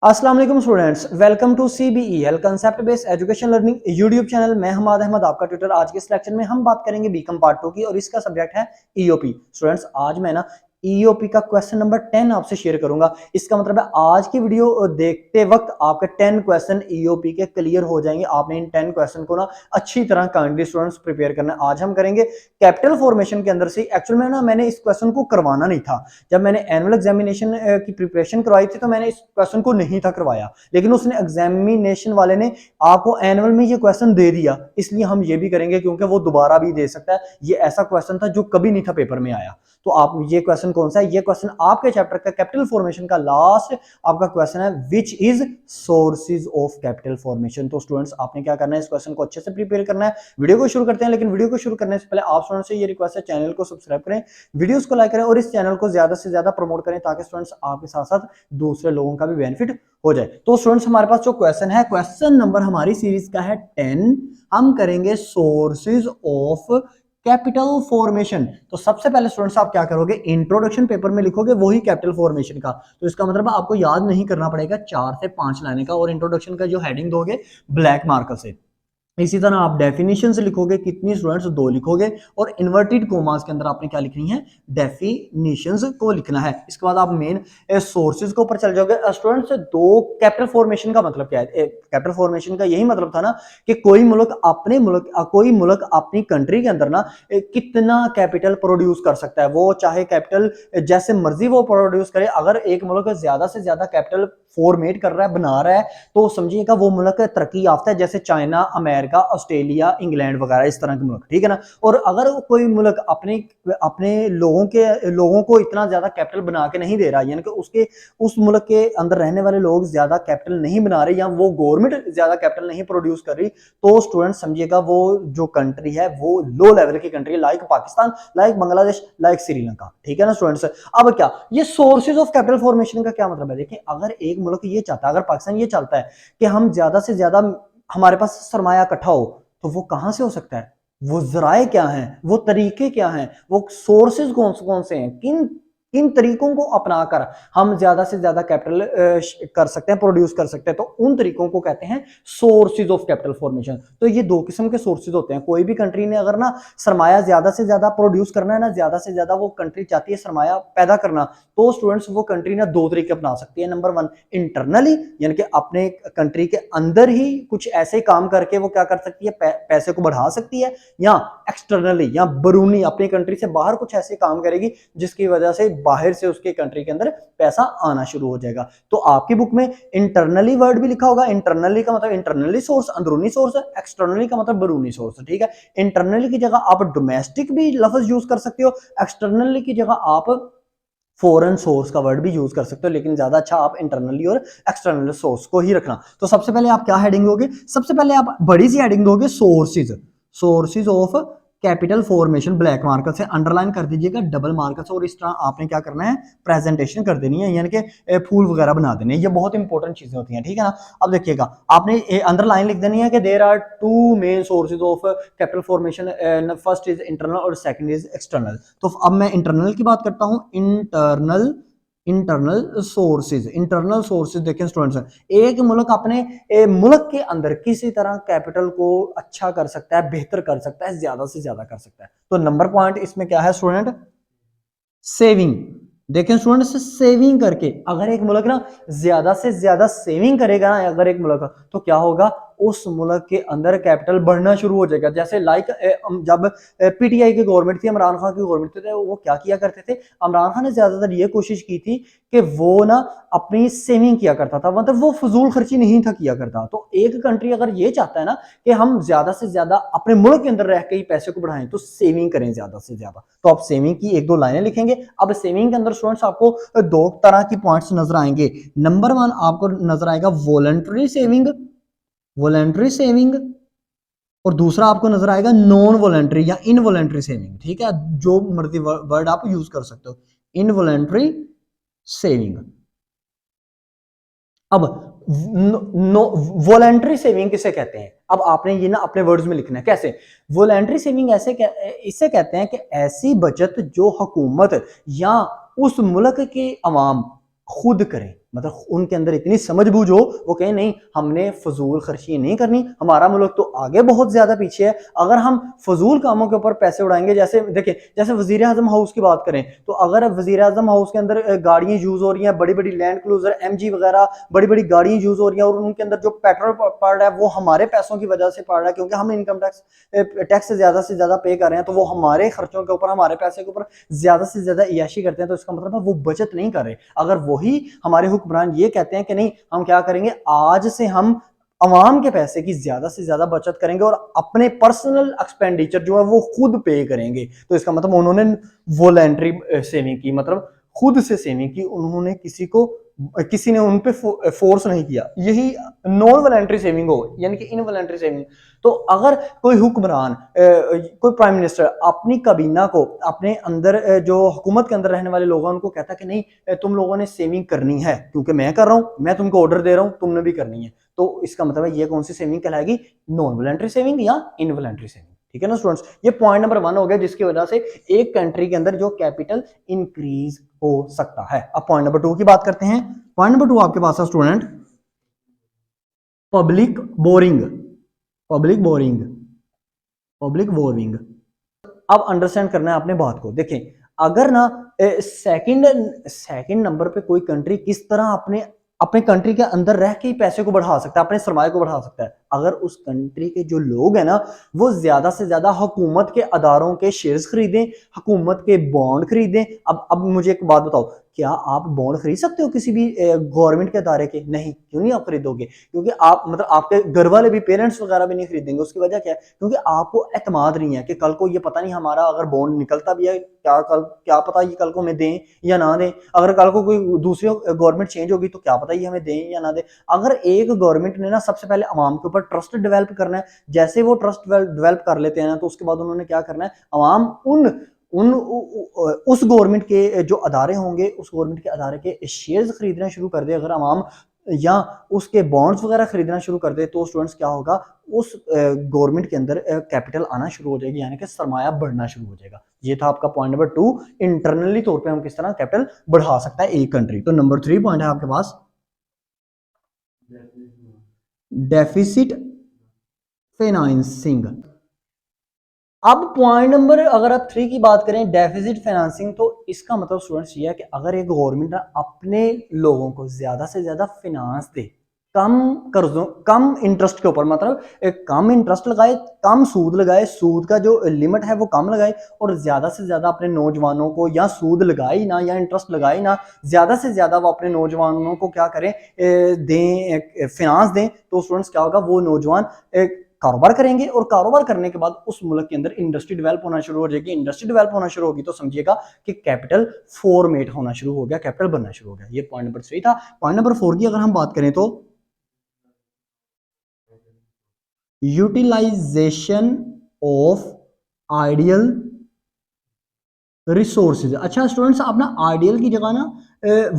अस्सलाम वालेकुम students, welcome to CBEL concept based education learning YouTube channel. मैं हमाद अहमद, आपका ट्यूटर। आज के इस लेक्चर में हम बात करेंगे बीकॉम पार्ट 2 की और इसका सब्जेक्ट है ईओपी। स्टूडेंट्स, आज मैं ना ईओपी का क्वेश्चन नंबर 10 आपसे शेयर करूंगा। इसका मतलब है आज की वीडियो देखते वक्त आपके 10 क्वेश्चन ईओपी के क्लियर हो जाएंगे। आपने इन 10 क्वेश्चन को ना अच्छी तरह काइंडली स्टूडेंट्स प्रिपेयर करना है। आज हम करेंगे कैपिटल फॉर्मेशन के अंदर से। एक्चुअल में ना मैंने इस क्वेश्चन को करवाना नहीं था। जब मैंने एनुअल एग्जामिनेशन की प्रिपरेशन करवाई थी तो मैंने इस क्वेश्चन को नहीं था करवाया, लेकिन उसने एग्जामिनेशन वाले ने आपको एनुअल में ये क्वेश्चन दे दिया, इसलिए हम ये भी करेंगे क्योंकि वो दोबारा भी दे सकता है। ये ऐसा क्वेश्चन था जो कभी नहीं था पेपर में आया। तो आप ये क्वेश्चन कौन सा है? ये क्वेश्चन आपके चैप्टर का कैपिटल फॉर्मेशन का लास्ट आपका क्वेश्चन है, which is sources of capital formation. तो स्टूडेंट्स, आपने क्या करना है, इस क्वेश्चन को अच्छे से प्रिपेयर करना है। वीडियो को शुरू करते हैं, लेकिन वीडियो को शुरू करने से पहले आप स्टूडेंट्स से ये रिक्वेस्ट है, चैनल को सब्सक्राइब करें, वीडियोस को लाइक करें और इस चैनल को ज्यादा से ज्यादा प्रमोट करें ताकि स्टूडेंट्स आपके साथ साथ दूसरे लोगों का भी बेनिफिट हो जाए। तो स्टूडेंट्स, हमारे पास जो क्वेश्चन है, क्वेश्चन नंबर हमारी सीरीज का है 10। हम करेंगे सोर्सेज ऑफ कैपिटल फॉर्मेशन। तो सबसे पहले स्टूडेंट्स आप क्या करोगे, इंट्रोडक्शन पेपर में लिखोगे वही कैपिटल फॉर्मेशन का। तो इसका मतलब आपको याद नहीं करना पड़ेगा 4 से 5 लाने का, और इंट्रोडक्शन का जो हेडिंग दोगे ब्लैक मार्कर से। इसी तरह आप डेफिनेशन से लिखोगे, कितनी स्टूडेंट्स 2 लिखोगे, और इन्वर्टेड कोमास के अंदर आपने क्या लिखनी है, डेफिनेशंस को लिखना है। इसके बाद आप मेन सोर्सेज के ऊपर चल जाओगे। स्टूडेंट्स, दो कैपिटल फॉर्मेशन का मतलब क्या है? कैपिटल फॉर्मेशन का यही मतलब था ना कि कोई मुल्क अपनी कंट्री के अंदर ना कितना कैपिटल प्रोड्यूस कर सकता है। वो चाहे कैपिटल जैसे मर्जी वो प्रोड्यूस करे। अगर एक मुल्क ज्यादा से ज्यादा कैपिटल फॉर्मेट कर रहा है, बना रहा है, तो समझिएगा वो मुल्क तरक्की याफ्ता है, जैसे चाइना, अमेरिका, ऑस्ट्रेलिया, इंग्लैंड वगैरह, इस तरह के मुल्क, ठीक है ना। और अगर कोई मुल्क अपने लोगों को इतना ज्यादा कैपिटल बना के नहीं दे रहा, यानी कि उस मुल्क के अंदर रहने वाले लोग ज्यादा कैपिटल नहीं बना रहे, या वो गवर्नमेंट ज्यादा कैपिटल नहीं प्रोड्यूस कर रही, तो स्टूडेंट समझिएगा वो जो कंट्री है वो लो लेवल की कंट्री है, like Pakistan, like Bangladesh, like Sri Lanka, ठीक है ना स्टूडेंट्स। अब क्या ये सोर्सेज ऑफ कैपिटल फॉर्मेशन का क्या मतलब है? देखिए, अगर एक मुल्क ये चाहता है, अगर पाकिस्तान ये चाहता है कि हम ज्यादा से ज्यादा हमारे पास सरमाया इकट्ठा हो, तो वो कहां से हो सकता है? वो जराए क्या हैं, वो तरीके क्या हैं, वो सोर्सेज कौन से हैं, किन किन तरीकों को अपनाकर हम ज्यादा से ज्यादा कैपिटल कर सकते हैं, प्रोड्यूस कर सकते हैं, तो उन तरीकों को कहते हैं सोर्सेज ऑफ कैपिटल फॉर्मेशन। तो ये दो किस्म के सोर्सेज होते हैं। कोई भी कंट्री ने अगर ना सरमाया ज्यादा से ज्यादा प्रोड्यूस करना है ना, ज्यादा से ज्यादा वो कंट्री चाहती है सरमाया पैदा करना, तो स्टूडेंट्स वो कंट्री ना 2 तरीके अपना सकती है। नंबर 1, इंटरनली, यानी कि अपने कंट्री के अंदर ही कुछ ऐसे काम करके वो क्या कर सकती है, पैसे को बढ़ा सकती है, या एक्सटर्नली या बरूनी, अपनी कंट्री से बाहर कुछ ऐसे काम करेगी जिसकी वजह से बाहर से उसके कंट्री के अंदर पैसा आना शुरू हो जाएगा। तो आपकी बुक में इंटरनली वर्ड भी लिखा होगा। इंटरनली का मतलब इंटरनली सोर्स, अंदरूनी सोर्स है। एक्सटर्नली का मतलब बरूनी सोर्स, ठीक है। इंटरनली की जगह आप डोमेस्टिक भी लफ्ज यूज कर सकते हो, एक्सटर्नली की जगह आप फॉरेन सोर्स का वर्ड भी यूज कर सकते हो, लेकिन ज्यादा अच्छा आप इंटरनली और एक्सटर्नल सोर्स को ही रखना। तो सबसे पहले आप क्या हेडिंग दोगे? सबसे पहले आप बड़ी सी हेडिंग दोगे, sources of capital formation. Black marker से अंडरलाइन कर दीजिएगा, डबल मार्कर से, और इस तरह आपने क्या करना है, प्रेजेंटेशन कर देनी है, यानी कि फूल वगैरह बना देने। ये बहुत इंपॉर्टेंट चीजें होती हैं, ठीक है ना। अब देखिएगा, आपने अंडरलाइन लिख देनी है कि there are 2 main sources of capital formation. First is internal और सेकंड इज एक्सटर्नल। तो अब मैं इंटरनल की बात करता हूं। इंटरनल सोर्सेज देखें स्टूडेंट्स, एक मुल्क अपने मुल्क के अंदर किसी तरह कैपिटल को अच्छा कर सकता है, बेहतर कर सकता है, ज्यादा से ज्यादा कर सकता है। तो नंबर पॉइंट इसमें क्या है स्टूडेंट? सेविंग। देखें स्टूडेंट्स, सेविंग करके अगर एक मुल्क ना ज्यादा से ज्यादा सेविंग करेगा ना, अगर एक मुल्क, तो क्या होगा, उस मुल्क के अंदर कैपिटल बढ़ना शुरू हो जाएगा। जैसे लाइक जब पीटीआई की गवर्नमेंट थी, इमरान खान की गवर्नमेंट थी, वो क्या किया करते थे, इमरान खान ने ज्यादातर ये कोशिश की थी कि वो ना अपनी सेविंग किया करता था, मतलब वो फजूल खर्ची नहीं था किया करता। तो एक कंट्री अगर ये चाहता है ना कि हम ज्यादा से ज्यादा अपने मुल्क के अंदर रह के ही पैसे को बढ़ाएं, तो सेविंग करें ज्यादा से ज्यादा। तो आप सेविंग की 1-2 लाइनें लिखेंगे। अब सेविंग के अंदर स्टूडेंट्स आपको 2 तरह की पॉइंट्स नजर आएंगे। नंबर 1 आपको नजर आएगा वॉलंटरी सेविंग, और दूसरा आपको नजर आएगा नॉन वॉलंटरी या इनवॉलंटरी सेविंग, ठीक है। जो मर्जी वर्ड आप यूज कर सकते हो, इनवॉलंटरी सेविंग। अब वॉलंटरी सेविंग किसे कहते हैं? अब आपने ये ना अपने वर्ड्स में लिखना है। कैसे? वॉलंटरी सेविंग इससे कहते हैं कि ऐसी बचत जो हुकूमत या उस मुल्क के अवाम खुद करें, मतलब उनके अंदर इतनी समझबूझ हो, वो कहें नहीं हमने फजूल खर्ची नहीं करनी, हमारा मुल्क तो आगे बहुत ज्यादा पीछे है, अगर हम फजूल कामों के ऊपर पैसे उड़ाएंगे, जैसे देखिए जैसे वजीर आजम हाउस की बात करें, तो अगर वजीर आजम हाउस के अंदर गाड़ियां यूज हो रही हैं, बड़ी बड़ी लैंड क्रूजर MG वगैरह बड़ी बड़ी गाड़ियां यूज हो रही हैं, और उनके अंदर जो पेट्रोल पड़ रहा है वो हमारे पैसों की वजह से पड़ रहा है, क्योंकि हम इनकम टैक्स से ज्यादा पे कर रहे हैं, तो वो हमारे खर्चों के ऊपर, हमारे पैसे के ऊपर ज्यादा से ज्यादा इयाशी करते हैं, तो इसका मतलब है वो बचत नहीं कर रहे। अगर वही हमारे हुक्मरान ये कहते हैं कि नहीं हम क्या करेंगे, आज से हम अवाम के पैसे की ज्यादा से ज्यादा बचत करेंगे और अपने पर्सनल एक्सपेंडिचर जो है वो खुद पे करेंगे, तो इसका मतलब उन्होंने वॉलेंट्री सेविंग की, मतलब खुद से सेविंग की, उन्होंने किसी ने उन पे फोर्स नहीं किया, यही नॉन वॉलेंट्री सेविंग हो, यानी कि इनवॉलेंट्री सेविंग। तो अगर कोई हुक्मरान कोई प्राइम मिनिस्टर अपनी काबीना को, अपने अंदर जो हुकूमत के अंदर रहने वाले लोग हैं उनको कहता कि नहीं तुम लोगों ने सेविंग करनी है, क्योंकि मैं कर रहा हूं, मैं तुमको ऑर्डर दे रहा हूं, तुमने भी करनी है, तो इसका मतलब है ये कौन सी सेविंग कहलाएगी, नॉन वॉलेंट्री सेविंग या इनवॉलेंट्री सेविंग। ठीक है ना स्टूडेंट्स, ये पॉइंट नंबर 1 हो गया, जिसकी वजह से एक कंट्री के अंदर जो कैपिटल इंक्रीज हो सकता है। अब पॉइंट नंबर 2 की बात करते हैं। पॉइंट नंबर 2 आपके पास है student, public boring. Public boring, public boring. अब अंडरस्टैंड करना है आपने बात को, देखें अगर ना सेकंड सेकंड नंबर पे कोई कंट्री किस तरह अपने अपने कंट्री के अंदर रह के ही पैसे को बढ़ा सकता है, अपने सरमाए को बढ़ा सकता है, अगर उस कंट्री के जो लोग हैं ना वो ज्यादा से ज्यादा हुकूमत के अदारों के शेयर्स खरीदें, हुकूमत के बॉन्ड खरीदें। अब मुझे एक बात बताओ, क्या आप बॉन्ड खरीद सकते हो किसी भी गवर्नमेंट के अदारे के? नहीं। क्यों नहीं आप खरीदोगे? क्योंकि आप मतलब आपके घर वाले भी, पेरेंट्स वगैरह भी नहीं खरीदेंगे। उसकी वजह क्या है? क्योंकि आपको एतमाद नहीं है कि कल को ये पता नहीं हमारा अगर बॉन्ड निकलता भी है, क्या पता ये कल को हमें दें या ना दें, अगर कल को कोई दूसरी गवर्नमेंट चेंज होगी तो क्या पता ये हमें दें या ना दें। अगर एक गवर्नमेंट ने ना सबसे पहले अवाम के ऊपर ट्रस्ट डेवलप करना है, जैसे वो ट्रस्ट डेवलप कर लेते हैं ना, तो उसके बाद उन्होंने क्या करना है, अवाम उन उन उस गवर्नमेंट के जो अदारे होंगे, उस गवर्नमेंट के अदारे के शेयर्स खरीदना शुरू कर दे, अगर अवाम, या उसके बॉन्ड्स वगैरह खरीदना शुरू कर दे, तो स्टूडेंट्स क्या होगा, उस गवर्नमेंट के अंदर कैपिटल आना शुरू हो जाएगी, यानी कि सरमाया बढ़ना शुरू हो जाएगा। ये था आपका पॉइंट नंबर 2, इंटरनली तौर पे हम किस तरह कैपिटल बढ़ा सकता है एक कंट्री। तो नंबर 3 पॉइंट है आपके पास, डेफिसिट फाइनेंसिंग। अब पॉइंट नंबर अगर आप 3 की बात करें, डेफिसिट फाइनेंसिंग, तो इसका मतलब स्टूडेंट्स ये है कि अगर एक गवर्नमेंट अपने लोगों को ज्यादा से ज्यादा फाइनेंस दे, कम कर्जों, कम इंटरेस्ट के ऊपर, मतलब एक कम इंटरेस्ट लगाए, कम सूद लगाए, सूद का जो लिमिट है वो कम लगाए, और ज्यादा से ज्यादा अपने नौजवानों को, या सूद लगाए ना या इंटरेस्ट लगाए ना, ज्यादा से ज्यादा वो अपने नौजवानों को क्या करें, दें, फाइनेंस दें, तो स्टूडेंट्स क्या होगा, वो नौजवान कारोबार करेंगे, और कारोबार करने के बाद उस मुल्क के अंदर इंडस्ट्री डेवलप होना शुरू हो जाएगी। इंडस्ट्री डेवलप होना शुरू होगी तो समझिएगा कि कैपिटल फॉर्मेट होना शुरू हो गया, कैपिटल बनना शुरू हो गया। ये पॉइंट नंबर 3 था। पॉइंट नंबर 4 की अगर हम बात करें तो यूटिलाइजेशन ऑफ आइडियल रिसोर्सेज। अच्छा स्टूडेंट्स, आप ना आइडियल की जगह ना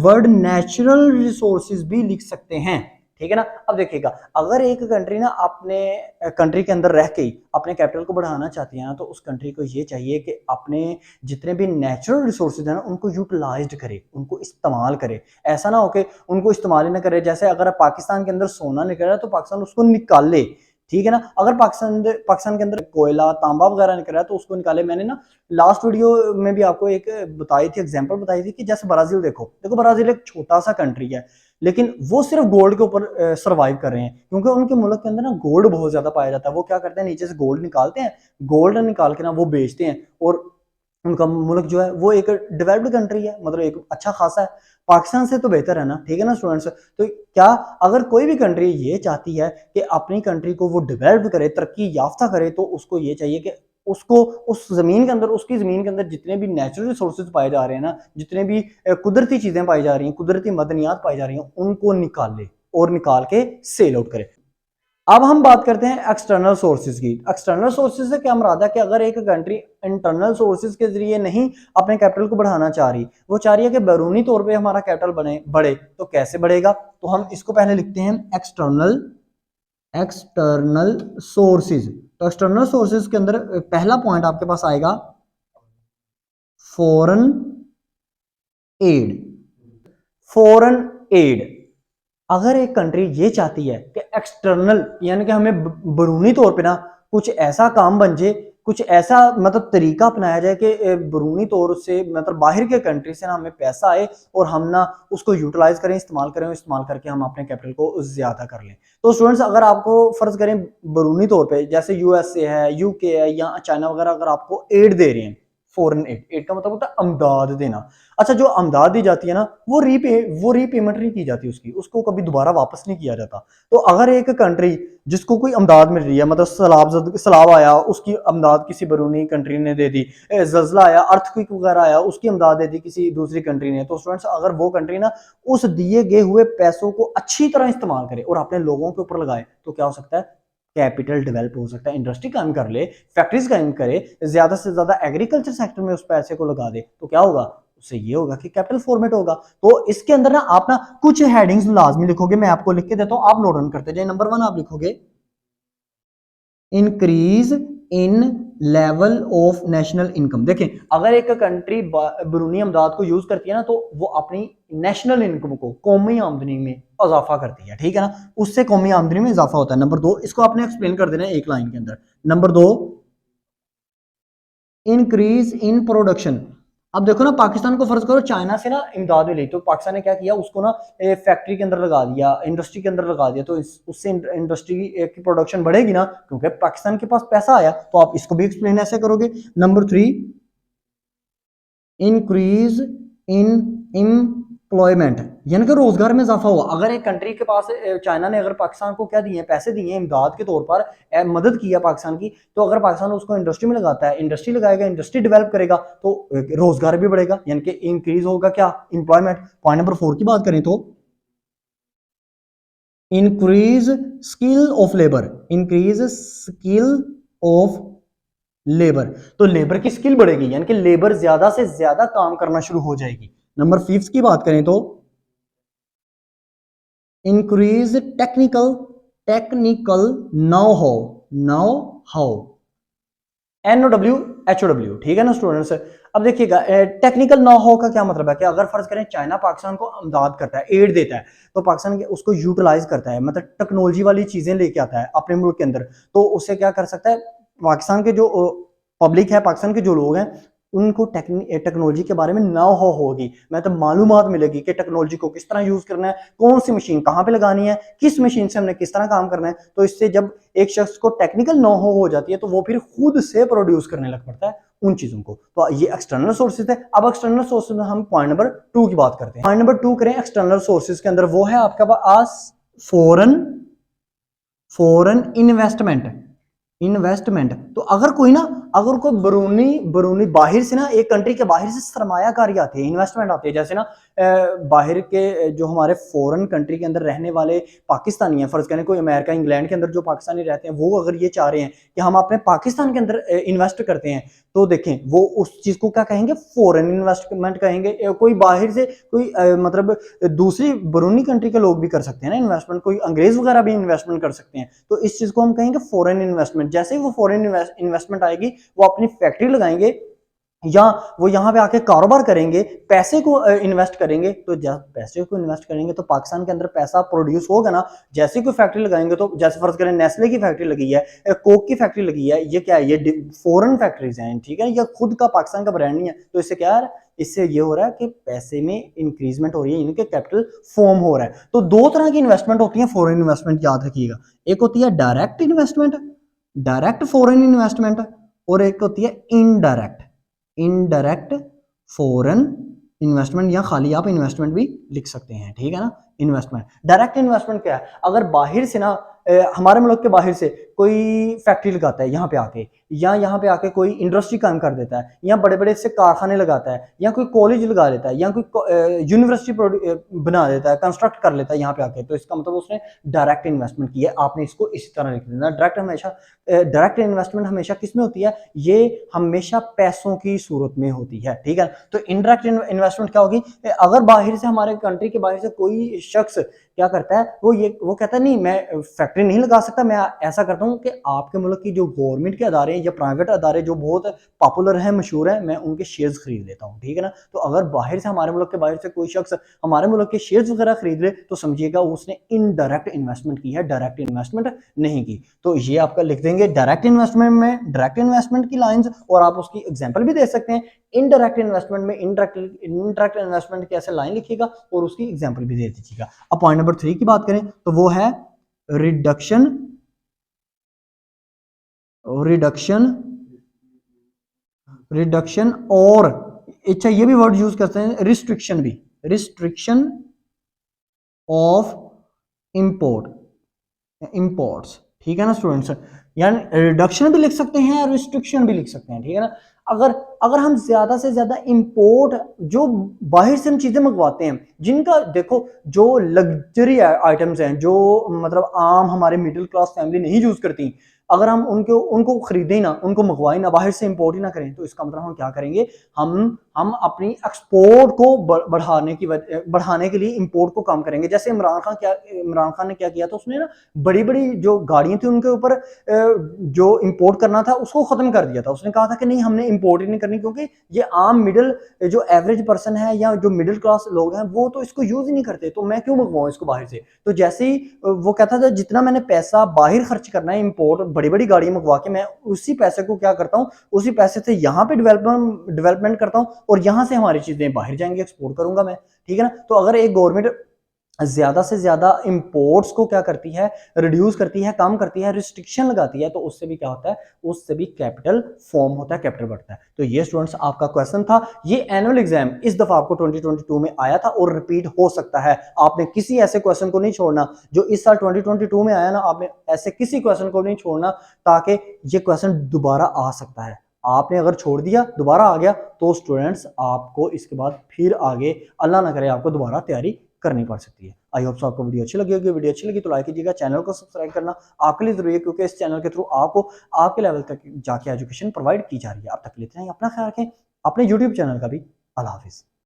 वर्ड नेचुरल रिसोर्सेज भी लिख सकते हैं, ठीक है ना। अब देखिएगा, अगर एक कंट्री ना अपने कंट्री के अंदर रह के ही अपने कैपिटल को बढ़ाना चाहती है ना, तो उस कंट्री को ये चाहिए कि अपने जितने भी नेचुरल रिसोर्सेज है ना उनको यूटिलाइज्ड करे, उनको इस्तेमाल करे। ऐसा ना हो कि उनको इस्तेमाल ही ना करे। जैसे अगर पाकिस्तान के अंदर सोना निकल रहा है तो पाकिस्तान उसको निकाले, ठीक है ना। अगर पाकिस्तान के अंदर कोयला, तांबा वगैरह निकल रहा है तो उसको निकाले। मैंने ना लास्ट वीडियो में भी आपको एक बताई थी, एग्जांपल बताई थी कि जैसे ब्राजील, देखो ब्राजील एक छोटा सा कंट्री है, लेकिन वो सिर्फ गोल्ड के ऊपर सर्वाइव कर रहे हैं, क्योंकि उनके मुल्क के अंदर ना गोल्ड बहुत ज्यादा पाया जाता है। वो क्या करते हैं, नीचे से गोल्ड निकालते हैं, गोल्ड निकाल के ना वो बेचते हैं, और उनका मुल्क जो है वो एक डेवलप्ड कंट्री है, मतलब एक अच्छा खासा है। पाकिस्तान से तो बेहतर है ना, ठीक है ना स्टूडेंट्स। तो क्या अगर कोई भी कंट्री ये चाहती है कि अपनी कंट्री को वो डेवलप करे, तरक्की याफ्ता करे, तो उसको ये चाहिए कि उसको उस जमीन के अंदर, उसकी जमीन के अंदर जितने भी नेचुरल रिसोर्सेज पाए जा रहे हैं ना, जितने भी कुदरती चीजें पाई जा रही हैं, कुदरती मदनियात पाई जा रही हैं, उनको निकाले और निकाल के सेल आउट करे। अब हम बात करते हैं एक्सटर्नल सोर्सेज की। एक्सटर्नल सोर्सेज से क्या मुराद है कि अगर एक कंट्री इंटरनल सोर्सेज के जरिए नहीं अपने कैपिटल को बढ़ाना चाह रही, वो चाह रही है कि बैरूनी तौर पे हमारा कैपिटल बढ़े, तो कैसे बढ़ेगा? तो हम इसको पहले लिखते हैं एक्सटर्नल सोर्सेज। तो एक्सटर्नल सोर्सेज के अंदर पहला पॉइंट आपके पास आएगा फॉरेन एड। Foreign add. अगर एक कंट्री ये चाहती है कि एक्सटर्नल यानी कि हमें बैरूनी तौर पे ना कुछ ऐसा काम बन जाए, कुछ ऐसा मतलब तरीका अपनाया जाए कि बैरूनी तौर से मतलब बाहर के कंट्री से ना हमें पैसा आए और हम ना उसको यूटिलाइज करें, इस्तेमाल करके हम अपने कैपिटल को ज्यादा कर लें। तो स्टूडेंट्स, अगर आपको फर्ज करें बैरूनी तौर पे जैसे यूएसए है, यूके है या चाइना वगैरह अगर आपको एड दे रहे हैं, फॉरेन एड, एड का मतलब होता है अमदाद देना। अच्छा, जो अमदाद दी जाती है ना वो रीपेमेंट नहीं की जाती, उसको कभी दोबारा वापस नहीं किया जाता। तो अगर एक कंट्री जिसको कोई अमदाद मिल रही है, मतलब सैलाब आया उसकी अमदाद किसी बैरूनी कंट्री ने दे दी, जल्जला आया, अर्थक्वेक वगैरह आया उसकी अमदाद दे दी किसी दूसरी कंट्री ने, तो स्टूडेंट्स अगर वो कंट्री ना उस दिए गए हुए पैसों को अच्छी तरह इस्तेमाल करे और अपने लोगों के ऊपर लगाए तो क्या हो सकता है, कैपिटल डेवलप हो सकता है, इंडस्ट्री काम कर ले, फैक्ट्रीज काम करे, ज्यादा से ज्यादा एग्रीकल्चर सेक्टर में उस पैसे को लगा दे, तो क्या होगा, उससे ये होगा कि कैपिटल फॉर्मेट होगा। तो इसके अंदर ना आप ना कुछ हेडिंग्स लाजमी लिखोगे, मैं आपको लिख के देता हूं, आप नोट डाउन करते जाए। नंबर 1 आप लिखोगे increase in level of national income. देखें, अगर एक कंट्री बैरूनी अमदाद को यूज करती है ना तो वो अपनी नेशनल इनकम को, कौमी आमदनी में इजाफा करती है, ठीक है ना, उससे कौमी आमदनी में इजाफा होता है। नंबर 2, इसको आपने एक्सप्लेन कर देना है एक लाइन के अंदर। Number 2, increase in production. अब देखो ना, पाकिस्तान को फर्ज करो चाइना से ना इमदाद मिली, तो पाकिस्तान ने क्या किया, उसको ना फैक्ट्री के अंदर लगा दिया, इंडस्ट्री के अंदर लगा दिया, तो उससे इंडस्ट्री की प्रोडक्शन बढ़ेगी ना, क्योंकि पाकिस्तान के पास पैसा आया। तो आप इसको भी एक्सप्लेन ऐसे करोगे। नंबर 3, इंक्रीज इन एम्प्लॉयमेंट, यानी कि रोजगार में इजाफा हुआ। अगर एक कंट्री के पास, चाइना ने अगर पाकिस्तान को क्या दिए, पैसे दिए इमदाद के तौर पर, मदद किया पाकिस्तान की, तो अगर पाकिस्तान उसको इंडस्ट्री में लगाता है, इंडस्ट्री लगाएगा, इंडस्ट्री डेवलप करेगा, तो रोजगार भी बढ़ेगा, यानी कि इंक्रीज होगा क्या, एम्प्लॉयमेंट। पॉइंट नंबर 4 की बात करें तो increase skill of labour, increase skill of labour, तो लेबर की स्किल बढ़ेगी, यानी कि लेबर ज्यादा से ज्यादा काम करना शुरू हो जाएगी। नंबर 5 की बात करें तो increase technical now how, NOW ठीक है ना स्टूडेंट्स। अब देखिएगा, टेक्निकल नो हाउ का क्या मतलब है कि अगर फर्ज करें चाइना पाकिस्तान को अमदाद करता है, एड देता है, तो पाकिस्तान के उसको यूटिलाइज करता है, मतलब टेक्नोलॉजी वाली चीजें लेके आता है अपने मुल्क के अंदर, तो उससे क्या कर सकता है, पाकिस्तान के जो पब्लिक है, पाकिस्तान के जो लोग हैं, उनको टेक्नोलॉजी के बारे में ना होगी, मतलब मालूमात मिलेगी कि टेक्नोलॉजी को किस तरह यूज करना है, कौन सी मशीन कहाँ पे लगानी है, किस मशीन से हमने किस तरह काम करना है। तो इससे जब एक शख्स को टेक्निकल नो हो जाती है तो वो फिर खुद से प्रोड्यूस करने लग पड़ता है उन चीजों को। तो ये एक्सटर्नल सोर्सेज है। अब एक्सटर्नल सोर्सेज में हम पॉइंट नंबर 2 की बात करते हैं। पॉइंट नंबर 2 करें एक्सटर्नल सोर्सेज के अंदर, वो है आपका पास फॉरेन इन्वेस्टमेंट। तो अगर कोई बैरूनी बाहर से ना, एक कंट्री के बाहर से सरमायाकारी आती है, इन्वेस्टमेंट आती है, जैसे ना बाहर के जो हमारे फॉरेन कंट्री के अंदर रहने वाले पाकिस्तानी हैं, फर्ज करें कोई अमेरिका इंग्लैंड के अंदर जो पाकिस्तानी रहते हैं, वो अगर ये चाह रहे हैं कि हम अपने पाकिस्तान के अंदर इन्वेस्ट करते हैं, तो देखें वो उस चीज को क्या कहेंगे, फॉरेन इन्वेस्टमेंट कहेंगे। कोई बाहर से कोई मतलब दूसरी बैरूनी कंट्री के लोग भी कर सकते हैं ना इन्वेस्टमेंट, कोई अंग्रेज वगैरह भी इन्वेस्टमेंट कर सकते हैं, तो इस चीज को हम कहेंगे फॉरेन इन्वेस्टमेंट। जैसे ही वो फॉरेन इन्वेस्टमेंट आएगी, वो अपनी फैक्ट्री लगाएंगे या वो यहाँ पे आके कारोबार करेंगे, पैसे को इन्वेस्ट करेंगे, तो जब पैसे को इन्वेस्ट करेंगे तो पाकिस्तान के अंदर पैसा प्रोड्यूस होगा ना। जैसे कोई फैक्ट्री लगाएंगे, तो जैसे फर्ज करें नेस्ले की फैक्ट्री लगी है, कोक की फैक्ट्री लगी है, ये क्या है, ये फॉरेन फैक्ट्रीज हैं, ठीक है, ये खुद का पाकिस्तान का ब्रांड नहीं है। तो इससे क्या है, इससे ये हो रहा है कि पैसे में इंक्रीजमेंट हो रही है, यानी कि कैपिटल फॉर्म हो रहा है। तो दो तरह की इन्वेस्टमेंट होती है फॉरेन इन्वेस्टमेंट, याद रखिएगा। एक होती है direct investment, direct foreign investment, और एक होती है इनडायरेक्ट फॉरेन इन्वेस्टमेंट, या खाली आप इन्वेस्टमेंट भी लिख सकते हैं, ठीक है ना। इन्वेस्टमेंट, डायरेक्ट इन्वेस्टमेंट क्या है, अगर बाहर से ना हमारे मुल्क के बाहर से कोई फैक्ट्री लगाता है यहाँ पे आके, या यहाँ पे आके कोई इंडस्ट्री काम कर देता है, या बड़े बड़े से कारखाने लगाता है, या कोई कॉलेज लगा लेता है, या कोई यूनिवर्सिटी बना देता है, कंस्ट्रक्ट कर लेता है यहाँ पे आके, तो इसका मतलब उसने डायरेक्ट इन्वेस्टमेंट की है। आपने इसको इसी तरह लिख देना। डायरेक्ट इन्वेस्टमेंट हमेशा किस में होती है, ये हमेशा पैसों की सूरत में होती है, ठीक है। तो इनडायरेक्ट इन्वेस्टमेंट क्या होगी, अगर बाहर से, हमारे कंट्री के बाहर से कोई शख्स क्या करता है वो कहता है नहीं मैं फैक्ट्री नहीं लगा सकता, मैं ऐसा करता हूँ कि आपके मुल्क की जो गवर्नमेंट के अदारे या प्राइवेट अदारे जो बहुत पॉपुलर है, मशहूर है, मैं उनके शेयर्स खरीद लेता हूँ, ठीक है ना। तो अगर बाहर से, हमारे मुल्क के बाहर से कोई शख्स हमारे मुल्क के शेयर्स वगैरह खरीद ले तो समझिएगा उसने इनडायरेक्ट इन्वेस्टमेंट की है, डायरेक्ट इन्वेस्टमेंट नहीं की। तो ये आपका लिख देंगे डायरेक्ट इन्वेस्टमेंट में डायरेक्ट इन्वेस्टमेंट की लाइंस, और आप उसकी एग्जांपल भी दे सकते हैं। इनडायरेक्ट इन्वेस्टमेंट में इनडायरेक्ट इन्वेस्टमेंट की ऐसे लाइन लिखिएगा और उसकी एग्जांपल भी दे दीजिएगा। अब पॉइंट नंबर 3 की बात करें तो वो है रिडक्शन रिडक्शन और, अच्छा ये भी वर्ड यूज करते हैं, रिस्ट्रिक्शन भी, रिस्ट्रिक्शन ऑफ इंपोर्ट्स, ठीक है ना स्टूडेंट्स। यानी रिडक्शन भी लिख सकते हैं, रिस्ट्रिक्शन भी लिख सकते हैं, ठीक है ना। अगर अगर हम ज्यादा से ज्यादा इंपोर्ट, जो बाहर से हम चीजें मंगवाते हैं जिनका देखो जो लग्जरी आइटम्स हैं, जो मतलब आम हमारे मिडिल क्लास फैमिली नहीं यूज करती, अगर हम उनको खरीदें ना, उनको मंगवाएं ना, बाहर से इंपोर्ट ही ना करें, तो इसका मतलब हम क्या करेंगे, हम अपनी एक्सपोर्ट को बढ़ाने के लिए इंपोर्ट को कम करेंगे। जैसे इमरान खान ने क्या किया था, उसने ना बड़ी बड़ी जो गाड़ियां थी उनके ऊपर जो इंपोर्ट करना था उसको खत्म कर दिया था। उसने कहा था कि नहीं हमने इंपोर्ट ही नहीं करनी, क्योंकि ये आम मिडिल जो एवरेज पर्सन है या जो मिडिल क्लास लोग हैं वो तो इसको यूज ही नहीं करते, तो मैं क्यों मंगवाऊं इसको बाहर से। तो जैसे ही वो कहता था जितना मैंने पैसा बाहर खर्च करना है इंपोर्ट बड़ी बड़ी गाड़ी मंगवा के, मैं उसी पैसे को क्या करता हूँ, उसी पैसे से यहाँ पे डेवलपमेंट करता हूँ और यहाँ से हमारी चीजें बाहर जाएंगी, एक्सपोर्ट करूंगा मैं, ठीक है ना। तो अगर एक गवर्नमेंट ज्यादा से ज्यादा इंपोर्ट्स को क्या करती है, रिड्यूस करती है, कम करती है, रिस्ट्रिक्शन लगाती है, तो उससे भी क्या होता है, उससे भी कैपिटल फॉर्म होता है, कैपिटल बढ़ता है। तो ये स्टूडेंट्स आपका क्वेश्चन था। ये एनुअल एग्जाम इस दफा आपको 2022 में आया था और रिपीट हो सकता है। आपने किसी ऐसे क्वेश्चन को नहीं छोड़ना जो इस साल 2022 में आया ना, आपने ऐसे किसी क्वेश्चन को नहीं छोड़ना, ताकि ये क्वेश्चन दोबारा आ सकता है। आपने अगर छोड़ दिया, दोबारा आ गया, तो स्टूडेंट्स आपको इसके बाद फिर आगे अल्लाह ना करे आपको दोबारा तैयारी करनी पड़ सकती है। आई होप सो आपको वीडियो अच्छी लगी होगी। वीडियो अच्छी लगी तो लाइक कीजिएगा, चैनल को सब्सक्राइब करना आपके लिए जरूरी है, क्योंकि इस चैनल के थ्रू आपको आपके लेवल तक जाके एजुकेशन प्रोवाइड की जा रही है। अब तक लेते हैं, अपना ख्याल रखें, अपने यूट्यूब चैनल का भी। अल्लाह हाफिज।